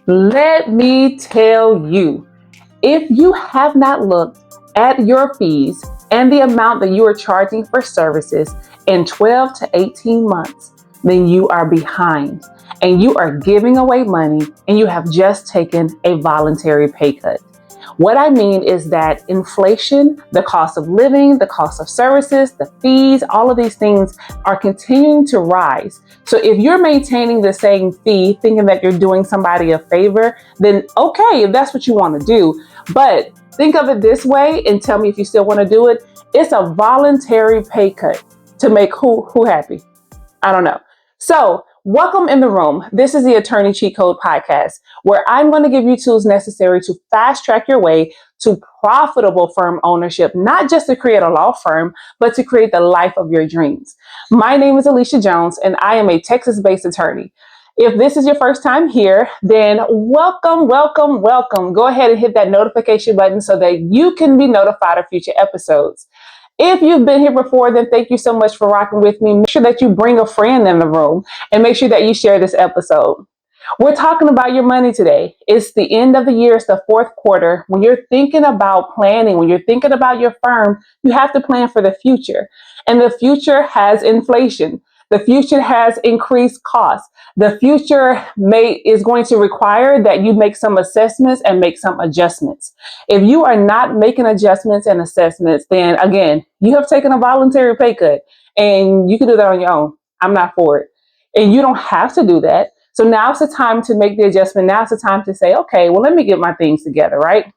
Let me tell you, if you have not looked at your fees and the amount that you are charging for services in 12 to 18 months, then you are behind and you are giving away money and you have just taken a voluntary pay cut. What I mean is that inflation, the cost of living, the cost of services, the fees, all of these things are continuing to rise. So if you're maintaining the same fee, thinking that you're doing somebody a favor, then okay, if that's what you want to do. But think of it this way and tell me if you still want to do it. It's a voluntary pay cut to make who happy? I don't know. So, welcome in the room. This is the Attorney Cheat Code podcast, where I'm going to give you tools necessary to fast track your way to profitable firm ownership, not just to create a law firm, but to create the life of your dreams. My name is Alicia Jones, and I am a Texas based attorney. If this is your first time here, then welcome, welcome, welcome. Go ahead and hit that notification button so that you can be notified of future episodes. If you've been here before, then thank you so much for rocking with me. Make sure that you bring a friend in the room and make sure that you share this episode. We're talking about your money today. It's the end of the year, it's the fourth quarter. When you're thinking about planning, when you're thinking about your firm, you have to plan for the future. And the future has inflation. The future has increased costs. The future is going to require that you make some assessments and make some adjustments. If you are not making adjustments and assessments, then again, you have taken a voluntary pay cut and you can do that on your own. I'm not for it. And you don't have to do that. So now's the time to make the adjustment. Now's the time to say, okay, well, let me get my things together, right?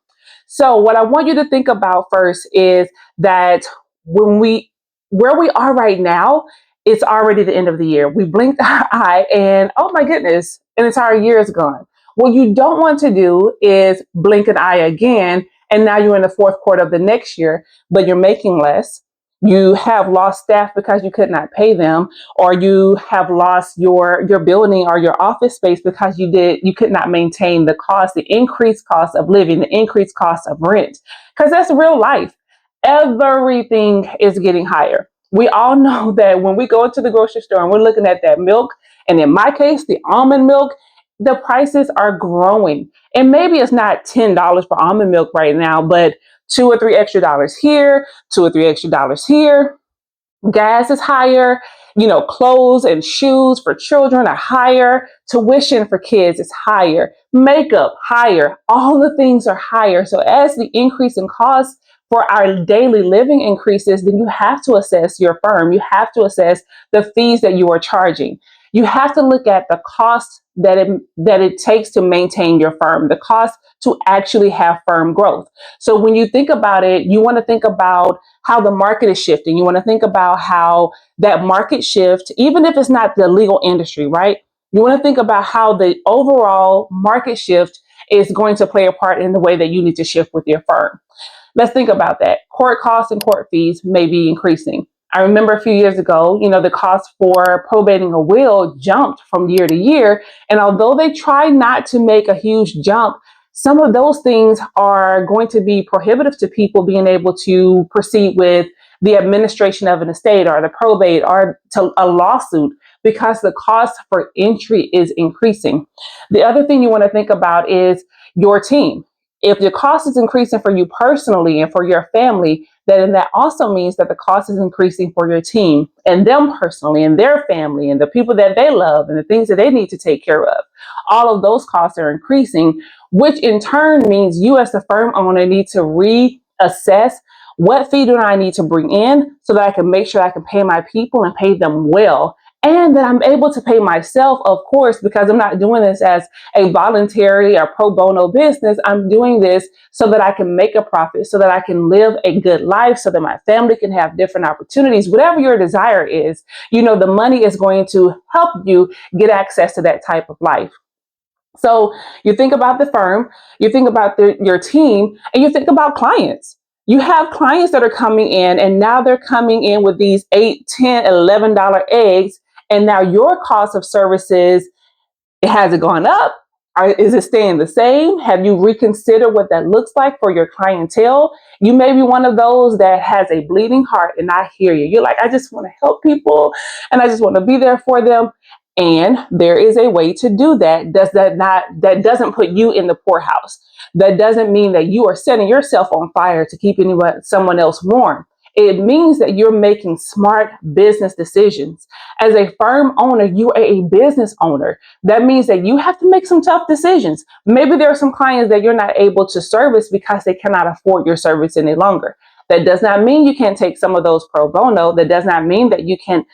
So what I want you to think about first is that where we are right now, it's already the end of the year. We blinked our eye and oh my goodness, an entire year is gone. What you don't want to do is blink an eye again and now you're in the fourth quarter of the next year, but you're making less. You have lost staff because you could not pay them, or you have lost your building or your office space because you could not maintain the cost, the increased cost of living, the increased cost of rent, because that's real life. Everything is getting higher. We all know that when we go into the grocery store and we're looking at that milk, and in my case, the almond milk, the prices are growing. And maybe it's not $10 for almond milk right now, but $2 or $3 extra here, $2 or $3 extra here. Gas is higher, clothes and shoes for children are higher, tuition for kids is higher, makeup higher, all the things are higher. So as the increase in cost for our daily living increases, then you have to assess your firm. You have to assess the fees that you are charging. You have to look at the cost that it takes to maintain your firm, the cost to actually have firm growth. So when you think about it, you want to think about how the market is shifting. You want to think about how that market shift, even if it's not the legal industry, right? You want to think about how the overall market shift is going to play a part in the way that you need to shift with your firm. Let's think about that. Court costs and court fees may be increasing. I remember a few years ago, the cost for probating a will jumped from year to year. And although they try not to make a huge jump, some of those things are going to be prohibitive to people being able to proceed with the administration of an estate or the probate or to a lawsuit because the cost for entry is increasing. The other thing you want to think about is your team. If the cost is increasing for you personally and for your family, then that also means that the cost is increasing for your team and them personally and their family and the people that they love and the things that they need to take care of. All of those costs are increasing, which in turn means you as the firm owner need to reassess what fee do I need to bring in so that I can make sure I can pay my people and pay them well. And that I'm able to pay myself, of course, because I'm not doing this as a voluntary or pro bono business. I'm doing this so that I can make a profit, so that I can live a good life, so that my family can have different opportunities. Whatever your desire is, the money is going to help you get access to that type of life. So you think about the firm, you think about your team, and you think about clients. You have clients that are coming in, and now they're coming in with these $8, $10, $11 eggs, and now your cost of services, has it gone up? Or is it staying the same? Have you reconsidered what that looks like for your clientele? You may be one of those that has a bleeding heart, and I hear you. You're like, I just want to help people, and I just want to be there for them. And there is a way to do that. That doesn't put you in the poorhouse. That doesn't mean that you are setting yourself on fire to keep someone else warm. It means that you're making smart business decisions. As a firm owner, you are a business owner. That means that you have to make some tough decisions. Maybe there are some clients that you're not able to service because they cannot afford your service any longer. That does not mean you can't take some of those pro bono. That does not mean that you can,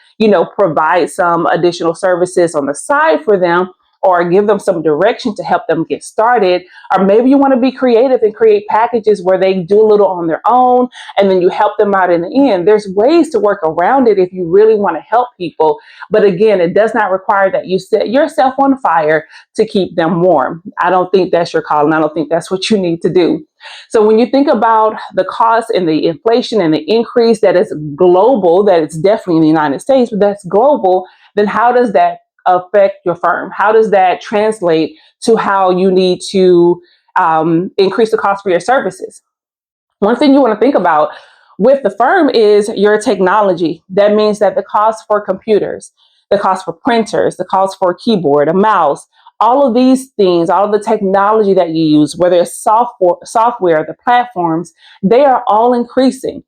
provide some additional services on the side for them or give them some direction to help them get started. Or maybe you want to be creative and create packages where they do a little on their own and then you help them out in the end. There's ways to work around it if you really want to help people. But again, it does not require that you set yourself on fire to keep them warm. I don't think that's your call, and I don't think that's what you need to do. So when you think about the cost and the inflation and the increase that is global, that it's definitely in the United States, but that's global, then how does that affect your firm? How does that translate to how you need to increase the cost for your services? One thing you want to think about with the firm is your technology. That means that the cost for computers, the cost for printers, the cost for a keyboard, a mouse, all of these things, all of the technology that you use, whether it's software, the platforms, they are all increasing.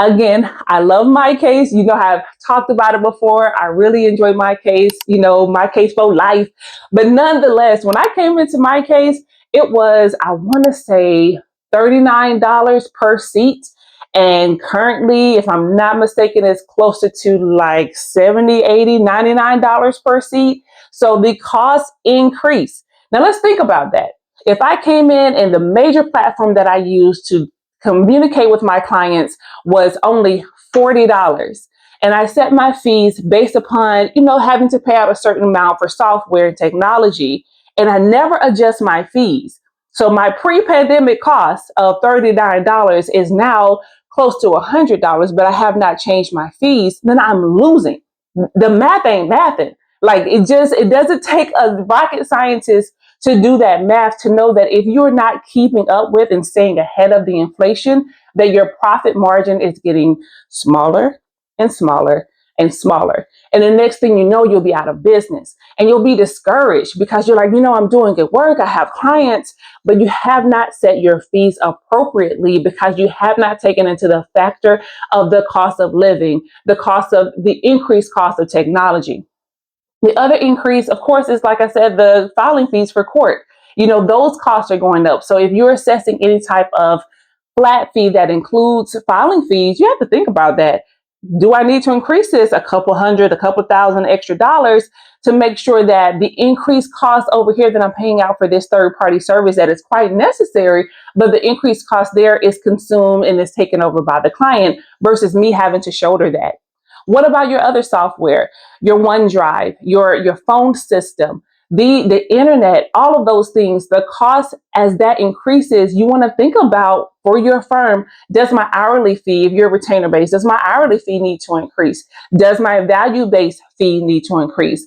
Again, I love my case. I've talked about it before. I really enjoy my case, my case for life. But nonetheless, when I came into my case, it was, I want to say, $39 per seat. And currently, if I'm not mistaken, it's closer to like $70, $80, $99 per seat. So the cost increase. Now let's think about that. If I came in and the major platform that I use to communicate with my clients was only $40, and I set my fees based upon, having to pay out a certain amount for software and technology, and I never adjust my fees. So my pre-pandemic cost of $39 is now close to $100, but I have not changed my fees, then I'm losing. The math ain't mathing. Like it doesn't take a rocket scientist to do that math to know that if you're not keeping up with and staying ahead of the inflation, that your profit margin is getting smaller and smaller and smaller. And the next thing you know, you'll be out of business and you'll be discouraged because you're like, I'm doing good work. I have clients, but you have not set your fees appropriately because you have not taken into the factor of the cost of living, the cost of the increased cost of technology. The other increase, of course, is, like I said, the filing fees for court. Those costs are going up. So if you're assessing any type of flat fee that includes filing fees, you have to think about that. Do I need to increase this a couple hundred, a couple thousand extra dollars to make sure that the increased cost over here that I'm paying out for this third party service that is quite necessary, but the increased cost there is consumed and is taken over by the client versus me having to shoulder that? What about your other software, your OneDrive, your phone system, the internet, all of those things, the cost as that increases, you want to think about for your firm, does my hourly fee, if you're retainer based, does my hourly fee need to increase? Does my value-based fee need to increase?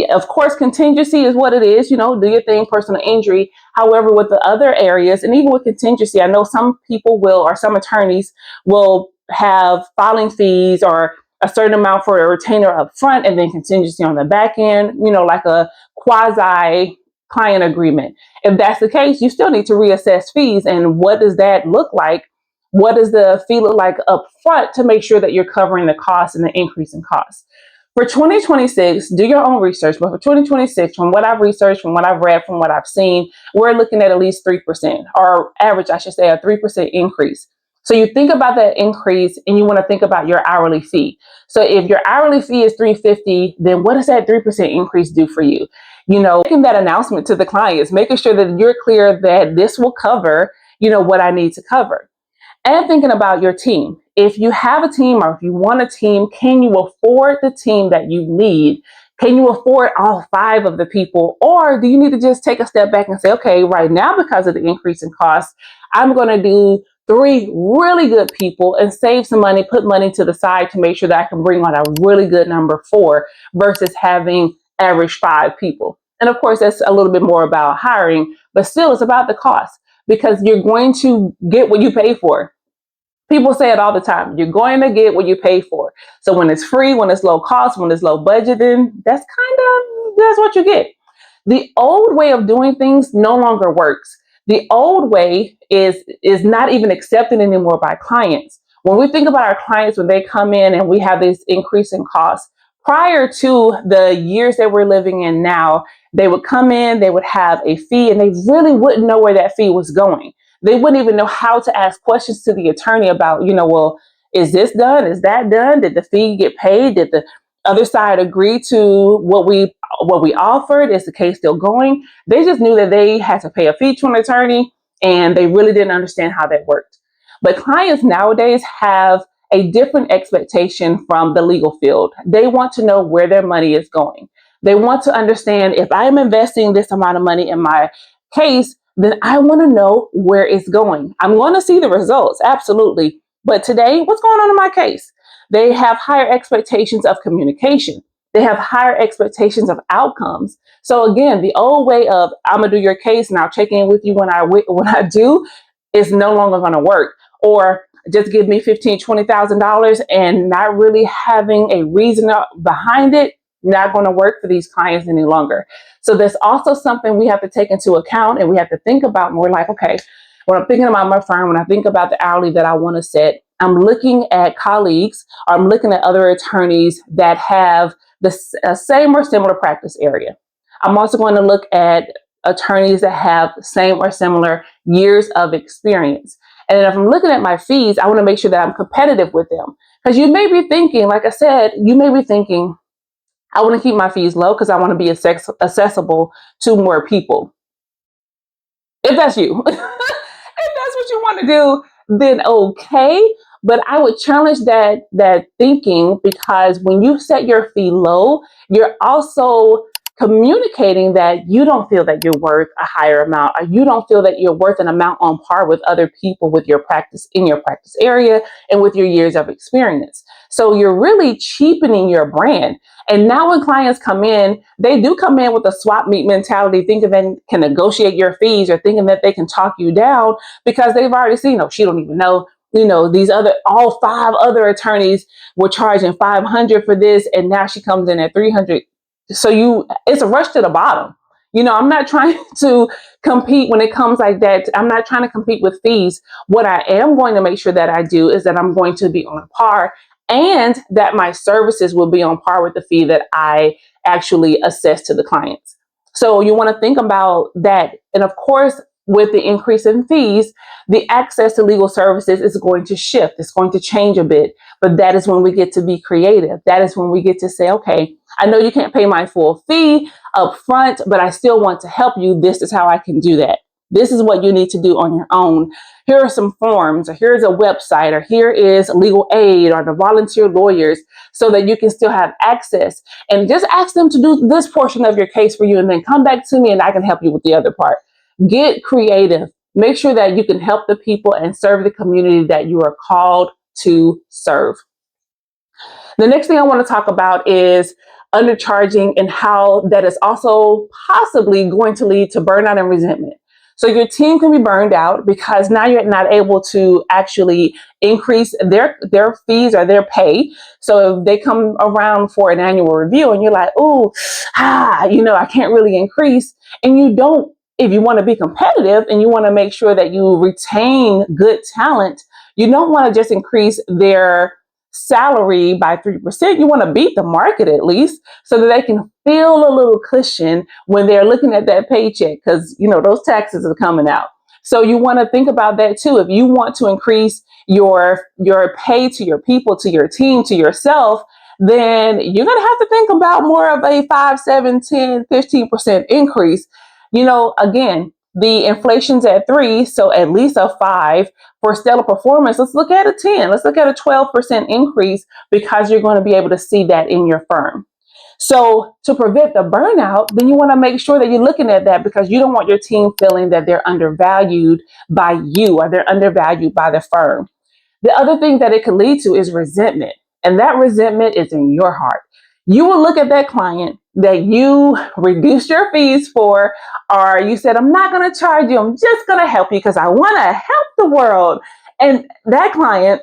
Of course, contingency is what it is, do your thing, personal injury. However, with the other areas, and even with contingency, I know some people will, or some attorneys will have filing fees or a certain amount for a retainer up front and then contingency on the back end, like a quasi client agreement. If that's the case, you still need to reassess fees. And what does that look like? What does the fee look like up front to make sure that you're covering the cost and the increase in costs? For 2026, do your own research. But for 2026, from what I've researched, from what I've read, from what I've seen, we're looking at least 3%, or average, I should say, a 3% increase. So you think about that increase and you want to think about your hourly fee. So if your hourly fee is $350, then what does that 3% increase do for you? Making that announcement to the clients, making sure that you're clear that this will cover, what I need to cover. And thinking about your team. If you have a team or if you want a team, can you afford the team that you need? Can you afford all 5 of the people? Or do you need to just take a step back and say, okay, right now, because of the increase in costs, I'm going to do 3 really good people and save some money, put money to the side to make sure that I can bring on a really good number 4 versus having average 5 people. And of course, that's a little bit more about hiring, but still it's about the cost because you're going to get what you pay for. People say it all the time. You're going to get what you pay for. So when it's free, when it's low cost, when it's low budget, then that's kind of that's what you get. The old way of doing things no longer works. The old way is not even accepted anymore by clients. When we think about our clients, when they come in and we have this increase in costs, prior to the years that we're living in now, they would come in, they would have a fee, and they really wouldn't know where that fee was going. They wouldn't even know how to ask questions to the attorney about, well, is this done? Is that done? Did the fee get paid? Did the other side agree to what we offered? Is the case still going? They just knew that they had to pay a fee to an attorney, and they really didn't understand how that worked. But clients nowadays have a different expectation from the legal field. They want to know where their money is going. They want to understand, if I am investing this amount of money in my case, then I want to know where it's going. I'm going to see the results, absolutely. But today, what's going on in my case? They have higher expectations of communication. They have higher expectations of outcomes. So again, the old way of, I'm gonna do your case and I'll check in with you when I do, is no longer going to work. Or just give me $15,000, $20,000 and not really having a reason behind it, not going to work for these clients any longer. So there's also something we have to take into account, and we have to think about. And we're like, okay, when I'm thinking about my firm, when I think about the hourly that I want to set, I'm looking at colleagues, or I'm looking at other attorneys that have the same or similar practice area. I'm also going to look at attorneys that have same or similar years of experience. And if I'm looking at my fees, I want to make sure that I'm competitive with them. Because you may be thinking, like I said, you may be thinking, I want to keep my fees low because I want to be accessible to more people. If that's you, if that's what you want to do, then okay. But I would challenge that thinking, because when you set your fee low, you're also communicating that you don't feel that you're worth a higher amount, or you don't feel that you're worth an amount on par with other people with your practice in your practice area and with your years of experience. So you're really cheapening your brand. And now when clients come in, they do come in with a swap meet mentality, thinking they can negotiate your fees, or thinking that they can talk you down, because they've already seen, oh, she don't even know, these all 5 other attorneys were charging $500 for this, and now she comes in at $300. So it's a rush to the bottom. I'm not trying to compete when it comes like that. I'm not trying to compete with fees. What I am going to make sure that I do is that I'm going to be on par, and that my services will be on par with the fee that I actually assess to the clients. So you want to think about that. And of course, with the increase in fees, the access to legal services is going to shift. It's going to change a bit. But that is when we get to be creative. That is when we get to say, okay, I know you can't pay my full fee up front, but I still want to help you. This is how I can do that. This is what you need to do on your own. Here are some forms, or here's a website, or here is legal aid, or the volunteer lawyers, so that you can still have access. And just ask them to do this portion of your case for you, and then come back to me and I can help you with the other part. Get creative. Make sure that you can help the people and serve the community that you are called to serve. The next thing I want to talk about is undercharging, and how that is also possibly going to lead to burnout and resentment. So your team can be burned out because now you're not able to actually increase their fees or their pay. So if they come around for an annual review and you're like, I can't really increase, and you don't. If you want to be competitive and you want to make sure that you retain good talent, you don't want to just increase their salary by 3%. You want to beat the market at least, so that they can feel a little cushion when they're looking at that paycheck, because those taxes are coming out. So you want to think about that too. If you want to increase your pay to your people, to your team, to yourself, then you're going to have to think about more of a 5, 7, 10, 15% increase. Again, the inflation's at 3, so at least a 5 for stellar performance. Let's look at a 10. Let's look at a 12% increase, because you're going to be able to see that in your firm. So to prevent the burnout, then you want to make sure that you're looking at that, because you don't want your team feeling that they're undervalued by you, or they're undervalued by the firm. The other thing that it could lead to is resentment. And that resentment is in your heart. You will look at that client that you reduced your fees for, or you said, I'm not going to charge you, I'm just going to help you because I want to help the world. And that client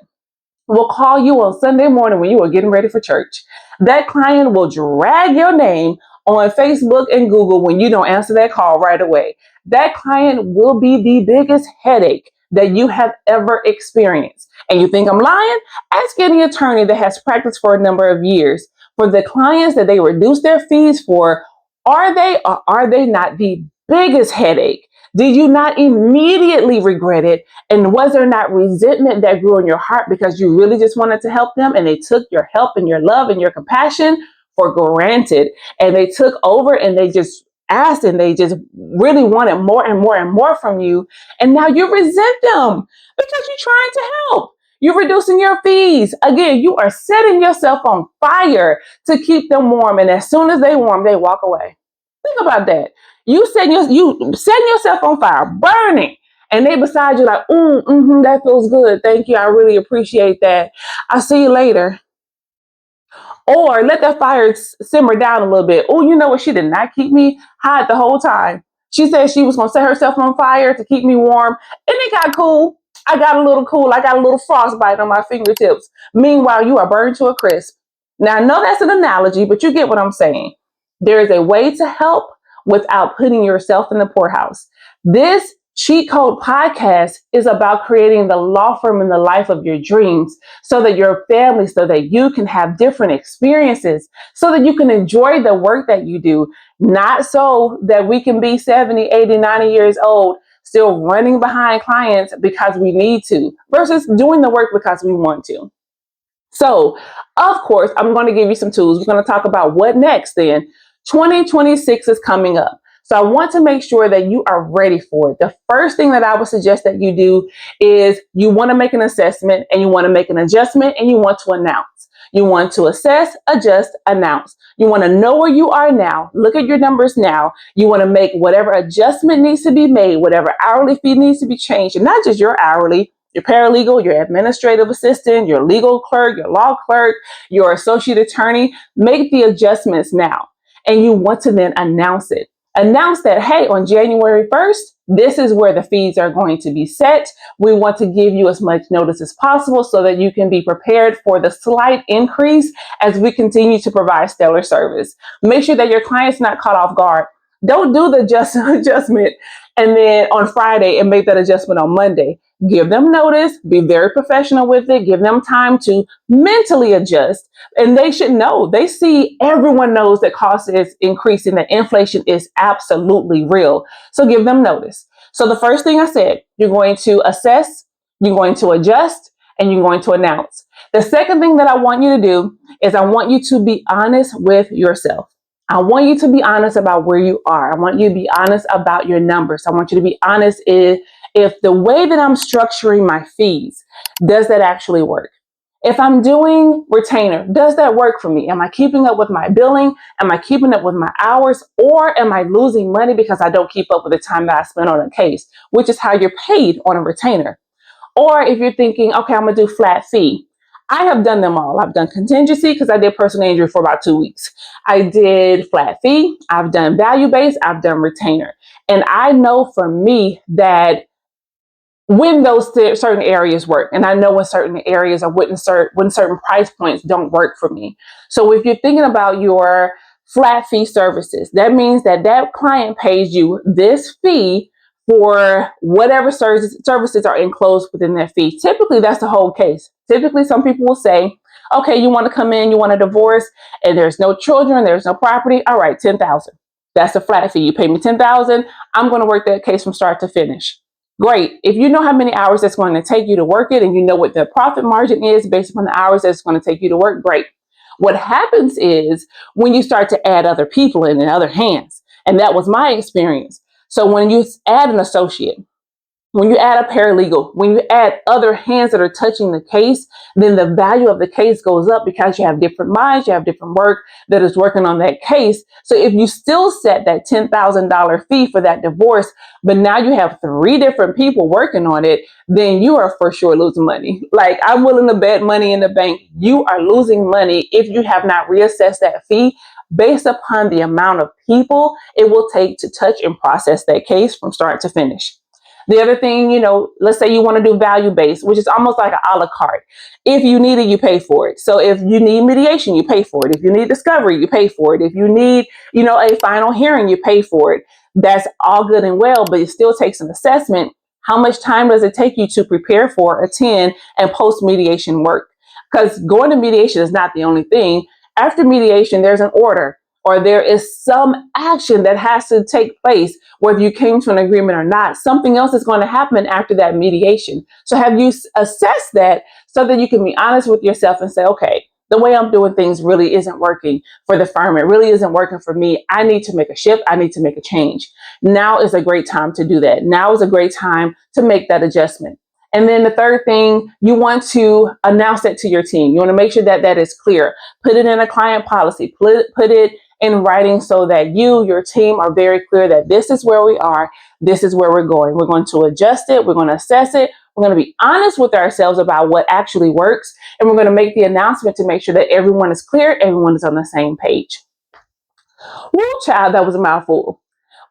will call you on Sunday morning when you are getting ready for church. That client will drag your name on Facebook and Google when you don't answer that call right away. That client will be the biggest headache that you have ever experienced. And you think I'm lying? Ask any attorney that has practiced for a number of years. For the clients that they reduce their fees for, are they or are they not the biggest headache? Did you not immediately regret it? And was there not resentment that grew in your heart because you really just wanted to help them and they took your help and your love and your compassion for granted? And they took over and they just asked and they just really wanted more and more and more from you. And now you resent them because you're trying to help. You're reducing your fees. Again, you are setting yourself on fire to keep them warm. And as soon as they warm, they walk away. Think about that. You setting yourself on fire, burning, and they beside you like, that feels good. Thank you. I really appreciate that. I'll see you later. Or let that fire simmer down a little bit. Oh, you know what? She did not keep me hot the whole time. She said she was going to set herself on fire to keep me warm. And it got cool. I got a little cool. I got a little frostbite on my fingertips. Meanwhile, you are burned to a crisp. Now, I know that's an analogy, but you get what I'm saying. There is a way to help without putting yourself in the poorhouse. This Cheat Code podcast is about creating the law firm in the life of your dreams so that your family, so that you can have different experiences, so that you can enjoy the work that you do, not so that we can be 70, 80, 90 years old still running behind clients because we need to versus doing the work because we want to. So, of course, I'm going to give you some tools. We're going to talk about what next then. 2026 is coming up. So I want to make sure that you are ready for it. The first thing that I would suggest that you do is you want to make an assessment and you want to make an adjustment and you want to announce. You want to assess, adjust, announce. You want to know where you are now. Look at your numbers now. You want to make whatever adjustment needs to be made, whatever hourly fee needs to be changed, and not just your hourly, your paralegal, your administrative assistant, your legal clerk, your law clerk, your associate attorney. Make the adjustments now. And you want to then announce it. Announce that, hey, on January 1st, this is where the fees are going to be set. We want to give you as much notice as possible so that you can be prepared for the slight increase as we continue to provide stellar service. Make sure that your client's not caught off guard. Don't do the adjustment and then on Friday and make that adjustment on Monday. Give them notice, be very professional with it, give them time to mentally adjust. And they should know, everyone knows that cost is increasing, that inflation is absolutely real. So give them notice. So the first thing I said, you're going to assess, you're going to adjust, and you're going to announce. The second thing that I want you to do is I want you to be honest with yourself. I want you to be honest about where you are. I want you to be honest about your numbers. I want you to be honest if the way that I'm structuring my fees, does that actually work? If I'm doing retainer, does that work for me? Am I keeping up with my billing? Am I keeping up with my hours? Or am I losing money because I don't keep up with the time that I spend on a case, which is how you're paid on a retainer? Or if you're thinking, okay, I'm going to do flat fee. I have done them all. I've done contingency because I did personal injury for about 2 weeks. I did flat fee. I've done value-based. I've done retainer. And I know for me that when those certain areas work, and I know when certain areas or when certain price points don't work for me. So if you're thinking about your flat fee services, that means that client pays you this fee for whatever services are enclosed within that fee. Typically, that's the whole case. Typically, some people will say, okay, you want to come in, you want a divorce, and there's no children, there's no property. All right, $10,000. That's a flat fee. You pay me $10,000. I'm going to work that case from start to finish. Great. If you know how many hours it's going to take you to work it and you know what the profit margin is based upon the hours that it's going to take you to work, great. What happens is when you start to add other people in and other hands, and that was my experience. So when you add an associate, when you add a paralegal, when you add other hands that are touching the case, then the value of the case goes up because you have different minds, you have different work that is working on that case. So if you still set that $10,000 fee for that divorce, but now you have 3 different people working on it, then you are for sure losing money. Like, I'm willing to bet money in the bank. You are losing money if you have not reassessed that fee based upon the amount of people it will take to touch and process that case from start to finish. The other thing, let's say you want to do value-based, which is almost like an a la carte. If you need it, you pay for it. So if you need mediation, you pay for it. If you need discovery, you pay for it. If you need, a final hearing, you pay for it. That's all good and well, but it still takes an assessment. How much time does it take you to prepare for, attend, and post mediation work? Because going to mediation is not the only thing. After mediation, there's an order, or there is some action that has to take place, whether you came to an agreement or not. Something else is going to happen after that mediation. So have you assessed that so that you can be honest with yourself and say, okay, the way I'm doing things really isn't working for the firm. It really isn't working for me. I need to make a shift. I need to make a change. Now is a great time to do that. Now is a great time to make that adjustment. And then the third thing, you want to announce that to your team. You want to make sure that that is clear. Put it in a client policy. Put it in writing so that your team are very clear that this is where we are. This is where we're going. We're going to adjust it. We're going to assess it. We're going to be honest with ourselves about what actually works. And we're going to make the announcement to make sure that everyone is clear. Everyone is on the same page. Woo, child, that was a mouthful.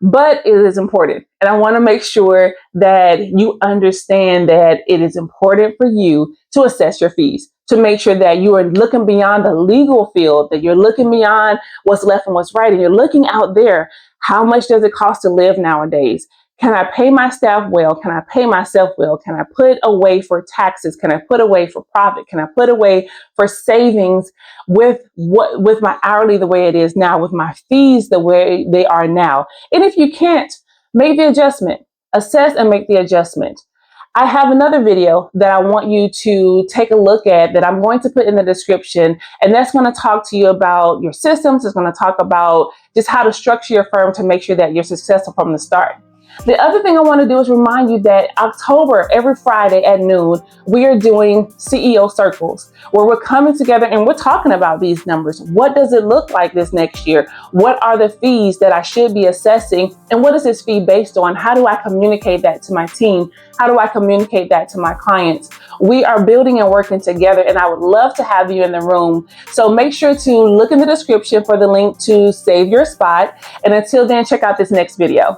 But it is important. And I want to make sure that you understand that it is important for you to assess your fees, to make sure that you are looking beyond the legal field, that you're looking beyond what's left and what's right, and you're looking out there. How much does it cost to live nowadays? Can I pay my staff well? Can I pay myself well? Can I put away for taxes? Can I put away for profit? Can I put away for savings with my hourly the way it is now, with my fees the way they are now? And if you can't, make the adjustment. Assess and make the adjustment. I have another video that I want you to take a look at that I'm going to put in the description, and that's going to talk to you about your systems. It's going to talk about just how to structure your firm to make sure that you're successful from the start. The other thing I want to do is remind you that October, every Friday at noon, we are doing CEO circles where we're coming together and we're talking about these numbers. What does it look like this next year? What are the fees that I should be assessing? And what is this fee based on? How do I communicate that to my team? How do I communicate that to my clients? We are building and working together, and I would love to have you in the room. So make sure to look in the description for the link to save your spot. And until then, check out this next video.